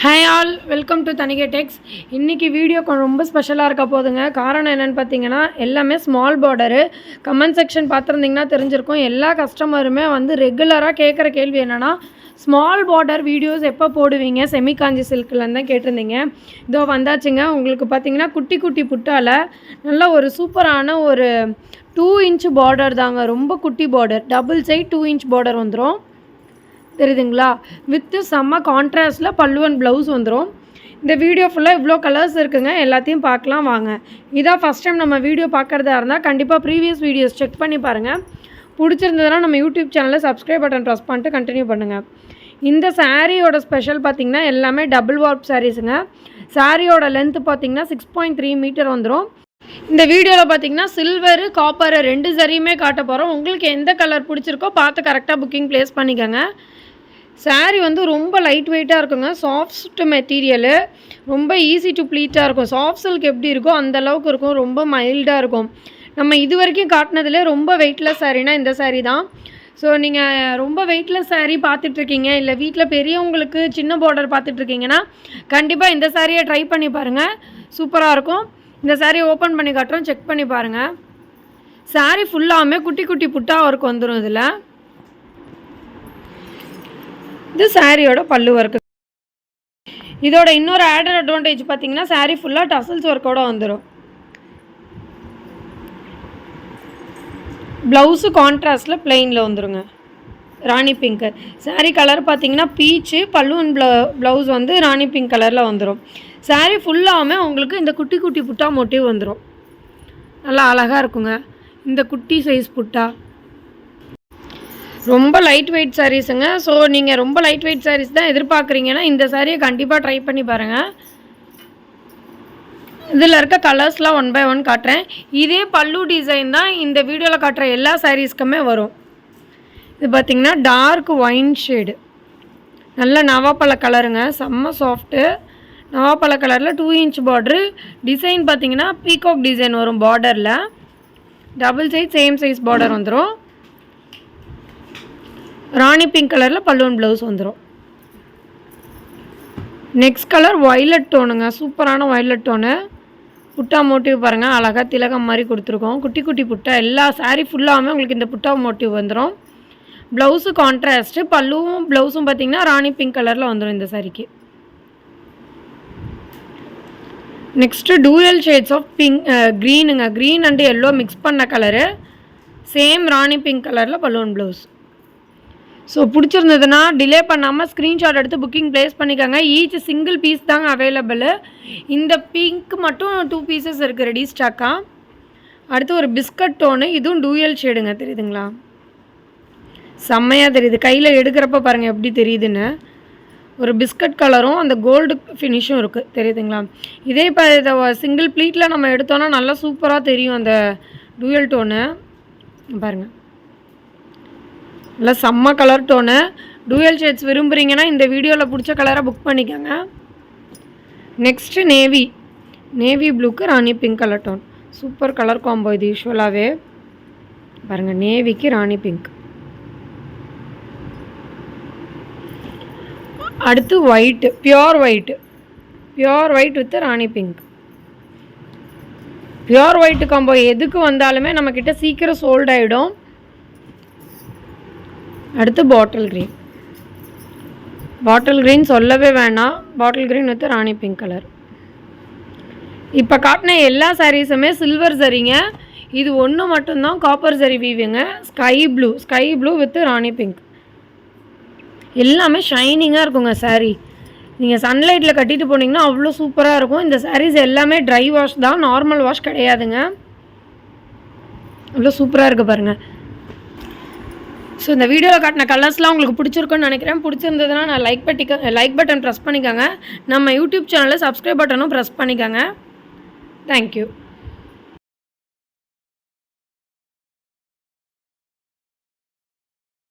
Hi all, welcome to Thanigai டெக்ஸ். இன்றைக்கி video ரொம்ப ஸ்பெஷலாக இருக்க போதுங்க. காரணம் என்னென்னு பார்த்தீங்கன்னா, எல்லாமே ஸ்மால் பார்டரு. கமெண்ட் செக்ஷன் பார்த்துருந்திங்கன்னா தெரிஞ்சிருக்கும். எல்லா கஸ்டமருமே ரெகுலராக கேட்குற கேள்வி என்னென்னா, ஸ்மால் பார்டர் வீடியோஸ் எப்போ போடுவீங்க, செமி காஞ்சி சில்க்லன்னு தான் கேட்டிருந்தீங்க. இதோ வந்தாச்சுங்க. உங்களுக்கு பார்த்தீங்கன்னா குட்டி குட்டி புட்டால் நல்ல ஒரு சூப்பரான ஒரு 2 இன்ச் பார்டர் தாங்க. ரொம்ப குட்டி border, double side 2 inch border வந்துடும். தெரியுதுங்களா? வித்து செம்ம கான்ட்ராஸ்டில் பல்லு அண்ட் ப்ளவுஸ் வந்துடும். இந்த வீடியோ ஃபுல்லாக இவ்வளோ கலர்ஸ் இருக்குங்க. எல்லாத்தையும் பார்க்கலாம் வாங்க. இதான் ஃபஸ்ட் டைம் நம்ம வீடியோ பார்க்குறதா இருந்தால் கண்டிப்பாக ப்ரீவியஸ் வீடியோஸ் செக் பண்ணி பாருங்கள். பிடிச்சிருந்ததுன்னா நம்ம யூடியூப் சேனலில் சப்ஸ்கிரைப் பட்டன் ப்ரெஸ் பண்ணிட்டு கண்டினியூ பண்ணுங்கள். இந்த சாரியோட ஸ்பெஷல் பார்த்திங்கன்னா எல்லாமே டபுள் வார்ப் சாரீஸுங்க. சாரியோட லென்த்து பார்த்திங்கன்னா 6.3 மீட்டர் வந்துடும். இந்த வீடியோவில் பார்த்திங்கன்னா சில்வரு காப்பரு 2 சரியுமே காட்ட போகிறோம். உங்களுக்கு எந்த கலர் பிடிச்சிருக்கோ பார்த்து கரெக்டாக புக்கிங் ப்ளேஸ் பண்ணிக்கோங்க. சாரீ ரொம்ப லைட் வெயிட்டாக இருக்குங்க. சாஃப்ட் மெட்டீரியலு, ரொம்ப ஈஸி டு ப்ளீட்டாக இருக்கும். சாஃப்ட் சில்க் எப்படி இருக்கோ அந்த அளவுக்கு இருக்கும். ரொம்ப மைல்டாக இருக்கும். நம்ம இது வரைக்கும் காட்டினதுலேயே ரொம்ப வெயிட்லெஸ் சாரீனா இந்த சாரீ தான். ஸோ நீங்கள் ரொம்ப வெயிட்லெஸ் சாரீ பார்த்துட்ருக்கீங்க, இல்லை வீட்டில் பெரியவங்களுக்கு சின்ன பார்டர் பார்த்துட்ருக்கீங்கன்னா கண்டிப்பாக இந்த சாரியை ட்ரை பண்ணி பாருங்கள். சூப்பராக இருக்கும். இந்த சாரியை ஓப்பன் பண்ணி காட்டுறோம், செக் பண்ணி பாருங்கள். சாரீ ஃபுல்லாமே குட்டி குட்டி புட்டாக ஒர்க் வந்துடும். இதில் இது சாரியோட பல்லு ஒர்க்கு. இதோட இன்னொரு ஆடட் அட்வான்டேஜ் பார்த்தீங்கன்னா சாரீ ஃபுல்லாக டசல்ஸ் ஒர்க்கோடு வந்துடும். ப்ளவுஸு கான்ட்ராஸ்டில் பிளெயினில் வந்துடுங்க. ராணி பிங்க்கு சாரீ கலர் பார்த்தீங்கன்னா பீச்சு, பல்லு அண்ட் ப்ளவுஸ் ராணி பிங்க் கலரில் வந்துடும். சாரீ ஃபுல்லாமே உங்களுக்கு இந்த குட்டி குட்டி புட்டா மோட்டிவ் வந்துடும். நல்லா அழகாக இருக்குங்க. இந்த குட்டி சைஸ் புட்டா ரொம்ப லைட் வெயிட் சாரீஸுங்க. ஸோ நீங்கள் ரொம்ப லைட் வெயிட் சாரீஸ் தான் எதிர்பார்க்குறீங்கன்னா இந்த சாரியை கண்டிப்பாக ட்ரை பண்ணி பாருங்கள். இதில் இருக்க கலர்ஸ்லாம் 1 by 1 காட்டுறேன். இதே பல்லு டிசைன் தான் இந்த வீடியோவில் காட்டுற எல்லா சாரீஸ்க்குமே வரும். இது பார்த்திங்கன்னா டார்க் ஒயின் ஷேடு, நல்ல நவாப்பழ கலருங்க. செம்ம சாஃப்ட்டு நவாப்பழ கலரில் 2 இன்ச் பார்ட்ரு. டிசைன் பார்த்திங்கன்னா பீகாக் டிசைன் வரும். பார்டரில் double side same size border வந்துடும். ராணி பிங்க் கலரில் பல்லு அண்ட் ப்ளவுஸ் வந்துடும். நெக்ஸ்ட் கலர் வயலட் டோனுங்க. சூப்பரான வயலட் டோனு. புட்டா மோட்டிவ் பாருங்கள், அழகாக திலகம் மாதிரி கொடுத்துருக்கோம். குட்டி குட்டி புட்டா எல்லா சாரீ ஃபுல்லாமே உங்களுக்கு இந்த புட்டா மோட்டிவ் வந்துடும். ப்ளவுஸு கான்ட்ராஸ்ட்டு, பல்லுவும் ப்ளவுஸும் பார்த்திங்கன்னா ராணி பிங்க் கலரில் வந்துடும் இந்த சாரிக்கு. Next dual shades of pink க்ரீனுங்க. க்ரீன் அண்டு எல்லோ மிக்ஸ் பண்ண கலரு. சேம் ராணி பிங்க் கலரில் பல்லு அண்ட் ப்ளவுஸ். ஸோ பிடிச்சிருந்ததுன்னா டிலே பண்ணாமல் ஸ்க்ரீன்ஷாட் எடுத்து புக்கிங் ப்ளேஸ் பண்ணிக்கோங்க. ஈச் சிங்கிள் பீஸ் தாங்க அவைலபிள். இந்த பிங்க் மட்டும் 2 பீசஸ் இருக்குது ரெடி ஸ்டாக்காக. அடுத்து ஒரு பிஸ்கட் டோனு, இதுவும் டூயல் ஷேடுங்க. தெரியுதுங்களா? செம்மையாக தெரியுது. கையில் எடுக்கிறப்ப பாருங்கள் எப்படி தெரியுதுன்னு. ஒரு பிஸ்கட் கலரும் அந்த கோல்டு ஃபினிஷும் இருக்குது. தெரியுதுங்களா? இதே இப்போ இதை சிங்கிள் ப்ளீட்டில் நம்ம எடுத்தோன்னா நல்லா சூப்பராக தெரியும் அந்த டூயல் டோனு. பாருங்கள், நல்லா செம்ம கலர் டோனு. டூயல் ஷேட்ஸ் விரும்புகிறீங்கன்னா இந்த வீடியோவில் பிடிச்ச கலரை புக் பண்ணிக்கோங்க. நெக்ஸ்ட்டு நேவி ப்ளூக்கு Rani pink colour tone. Super colour combo இது. யூஸ்வலாகவே பாருங்கள், நேவிக்கு ராணி பிங்க். அடுத்து white, pure white with Rani pink. Pure white combo எதுக்கு வந்தாலுமே நம்மக்கிட்ட சீக்கிரம் சோல்ட் ஆகிடும். அடுத்து பாட்டில் க்ரீன் சொல்லவே வேணாம். Bottle green with Rani pink colour. இப்போ காட்டின எல்லா சாரீஸுமே சில்வர் சரிங்க. இது ஒன்று மட்டும்தான் காப்பர் சரி வீவுங்க. Sky blue with Rani pink. எல்லாமே ஷைனிங்காக இருக்குங்க சாரீ. நீங்கள் சன்லைட்டில் கட்டிட்டு போனீங்கன்னா அவ்வளோ சூப்பராக இருக்கும். இந்த சாரீஸ் எல்லாமே ட்ரை வாஷ் தான், நார்மல் வாஷ் கிடையாதுங்க. அவ்வளோ சூப்பராக இருக்குது பாருங்கள். ஸோ இந்த வீடியோவில் காட்டின கலர்ஸ்லாம் உங்களுக்கு பிடிச்சிருக்குன்னு நினைக்கிறேன். பிடிச்சிருந்ததுன்னா நான் லைக் பட்டன் ப்ரெஸ் பண்ணிக்கோங்க. நம்ம யூடியூப் சேனலில் சப்ஸ்கிரைப் பட்டனும் ப்ரெஸ் பண்ணிக்கோங்க. தேங்க்யூ.